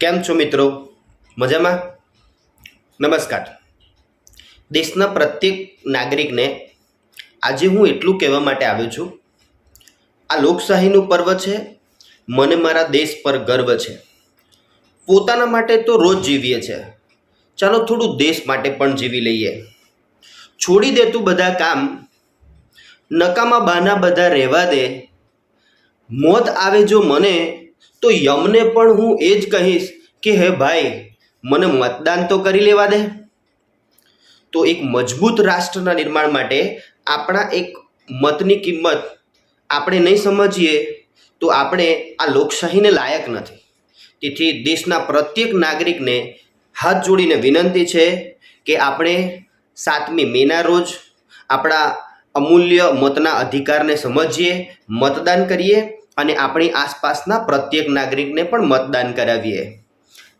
કેમ છો મિત્રો? મજામાં? નમસ્કાર. દેશના પ્રત્યેક નાગરિકને આજે હું એટલું કહેવા માટે આવ્યો છું, આ લોકશાહીનું પર્વ છે. મને મારા દેશ પર ગર્વ છે. પોતાના માટે તો રોજ જીવીએ છે, ચાલો થોડું દેશ માટે પણ જીવી લઈએ. છોડી દે તું બધા કામ, નકામા બાના બધા રહેવા દે. મોત આવે જો મને તો યમને પણ હું એ જ કહીશ કે હે ભાઈ, મને મતદાન તો કરી લેવા દે. તો એક મજબૂત રાષ્ટ્રના નિર્માણ માટે આપણા એક મતની કિંમત આપણે નહીં સમજીએ તો આપણે આ લોકશાહીને લાયક નથી. તેથી દેશના પ્રત્યેક નાગરિકને હાથ જોડીને વિનંતી છે કે આપણે 7મી મેના રોજ આપણા અમૂલ્ય મતના અધિકારને સમજીએ, મતદાન કરીએ અને આપણી આસપાસના પ્રત્યેક નાગરિકને પણ મતદાન કરાવીએ.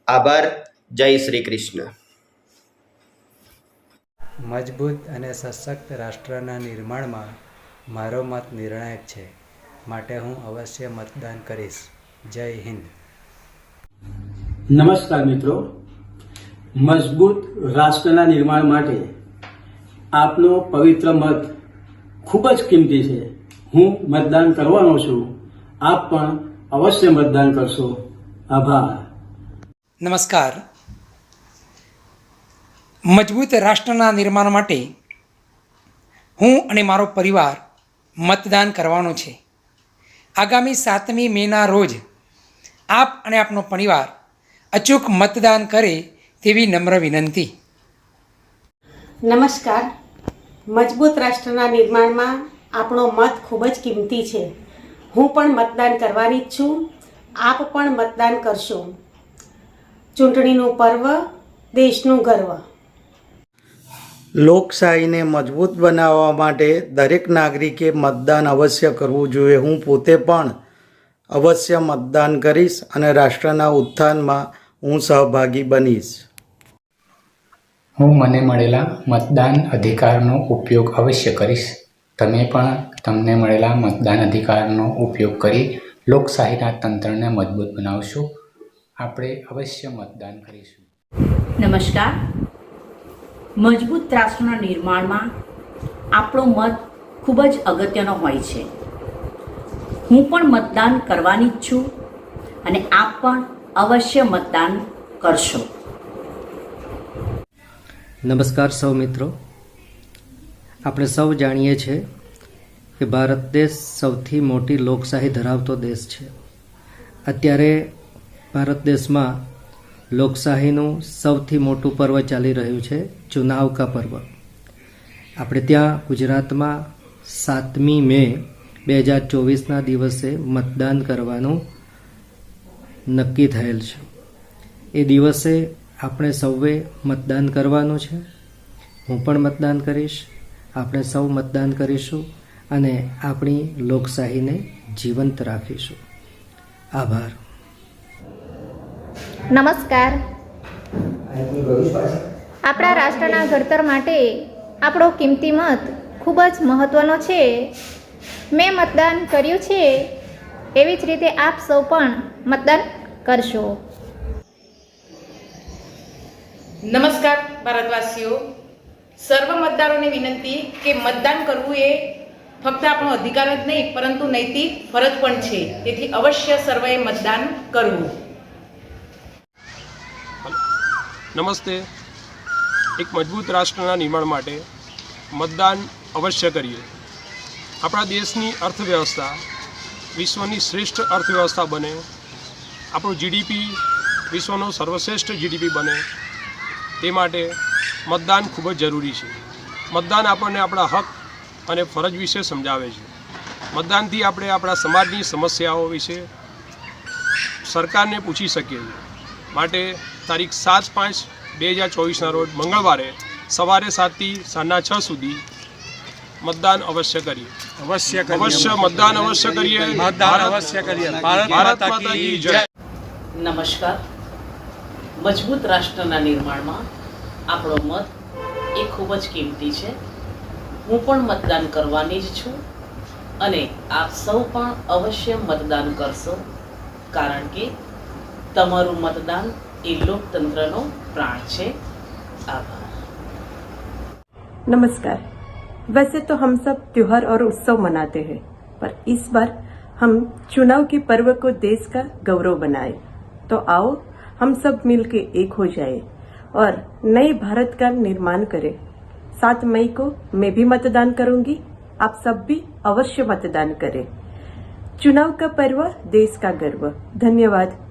આભાર. જય શ્રી કૃષ્ણ. મજબૂત અને સશક્ત રાષ્ટ્રના નિર્માણમાં મારો મત નિર્ણાયક છે, માટે હું અવશ્ય મતદાન કરીશ. જય હિન્દ. નમસ્કાર મિત્રો, મજબૂત રાષ્ટ્રના નિર્માણ માટે આપનો પવિત્ર મત ખૂબ જ કિંમતી છે. હું મતદાન કરવાનો છું, આપ પણ અવશ્ય મતદાન કરશો. આભાર. નમસ્કાર. મજબૂત રાષ્ટ્રના નિર્માણ માટે હું અને મારો પરિવાર મતદાન કરવાનો છે. આગામી 7મી મેના રોજ આપ અને આપનો પરિવાર અચૂક મતદાન કરે તેવી નમ્ર વિનંતી. નમસ્કાર. મજબૂત રાષ્ટ્રના નિર્માણમાં આપણો મત ખૂબ જ કિંમતી છે. હું પણ મતદાન કરવાની જ છું, આપ પણ મતદાન કરશો. ચૂંટણીનું પર્વ, દેશનું ગર્વ. લોકશાહીને મજબૂત બનાવવા માટે દરેક નાગરિકે મતદાન અવશ્ય કરવું જોઈએ. હું પોતે પણ અવશ્ય મતદાન કરીશ અને રાષ્ટ્રના ઉત્થાનમાં હું સહભાગી બનીશ. હું મને મળેલા મતદાન અધિકારનો ઉપયોગ અવશ્ય કરીશ. તમે પણ તમને મળેલા મતદાન અધિકારનો ઉપયોગ કરી લોકશાહીના તંત્રને મજબૂત બનાવશો. આપણે અવશ્ય મતદાન કરીશું. નમસ્કાર. મજબૂત રાષ્ટ્રના નિર્માણમાં આપણો મત ખૂબ જ અગત્યનો હોય છે. હું પણ મતદાન કરવાની જ છું અને આપ પણ અવશ્ય મતદાન કરશો. નમસ્કાર સૌ મિત્રો. આપણે સૌ જાણીએ છીએ કે ભારત દેશ સૌથી મોટી લોકશાહી ધરાવતો દેશ છે. અત્યારે ભારત દેશમાં લોકશાહીનું સૌથી મોટું પર્વ ચાલી રહ્યું છે, ચુનાવ કા પર્વ. આપણે ત્યાં ગુજરાતમાં 7મી મે 2024ના દિવસે મતદાન કરવાનું નક્કી થયેલ છે. એ દિવસે આપણે સૌએ મતદાન કરવાનું છે. હું પણ મતદાન કરીશ, આપણે સૌ મતદાન કરીશું અને આપણી લોકશાહીને જીવંત રાખીશું. આભાર. નમસ્કાર. આપણા રાષ્ટ્રના ઘડતર માટે આપણો કિંમતી મત ખૂબ જ મહત્ત્વનો છે. મેં મતદાન કર્યું છે, એવી જ રીતે આપ સૌ પણ મતદાન કરશો. નમસ્કાર ભારતવાસીઓ. સર્વ મતદારોને વિનંતી કે મતદાન કરવું એ ફક્ત આપણો અધિકાર જ નહીં પરંતુ નૈતિક ફરજ પણ છે. તેથી અવશ્ય સર્વએ મતદાન કરવું. નમસ્તે. એક મજબૂત રાષ્ટ્રના નિર્માણ માટે મતદાન અવશ્ય કરીએ. આપણા દેશની અર્થવ્યવસ્થા વિશ્વની શ્રેષ્ઠ અર્થવ્યવસ્થા બને, આપણું જીડીપી વિશ્વનો સર્વશ્રેષ્ઠ જીડીપી બને, તે માટે મતદાન ખૂબ જ જરૂરી છે. મતદાન આપણને આપણા હક અને ફરજ વિશે સમજાવે છે. મતદાનથી આપણે આપણા સમાજની સમસ્યાઓ વિશે સરકારને પૂછી શકીએ છીએ. માટે તારીખ 7/5/2024ના રોજ મંગળવારે સવારે 7થી સાંજના 6 સુધી મતદાન અવશ્ય કરીએ. અવશ્ય મતદાન અવશ્ય કરીએ. ભારત માતા કી જય. નમસ્કાર. મજબૂત રાષ્ટ્રના નિર્માણમાં આપણો મત એ ખૂબ જ કિંમતી છે. હું પણ મતદાન કરવાની જ છું અને આપ સૌ પણ અવશ્ય મતદાન કરશો, કારણ કે તમારું મતદાન એ લોકતંત્રનો પ્રાણ છે. આભાર. नमस्कार. वैसे तो हम सब त्योहार और उत्सव मनाते हैं, पर इस बार हम चुनाव के पर्व को देश का गौरव बनाए. तो आओ हम सब मिलकर एक हो जाए और नए भारत का निर्माण करें. 7 मई को मैं भी मतदान करूंगी. आप सब भी अवश्य मतदान करें. चुनाव का पर्व देश का गर्व. धन्यवाद.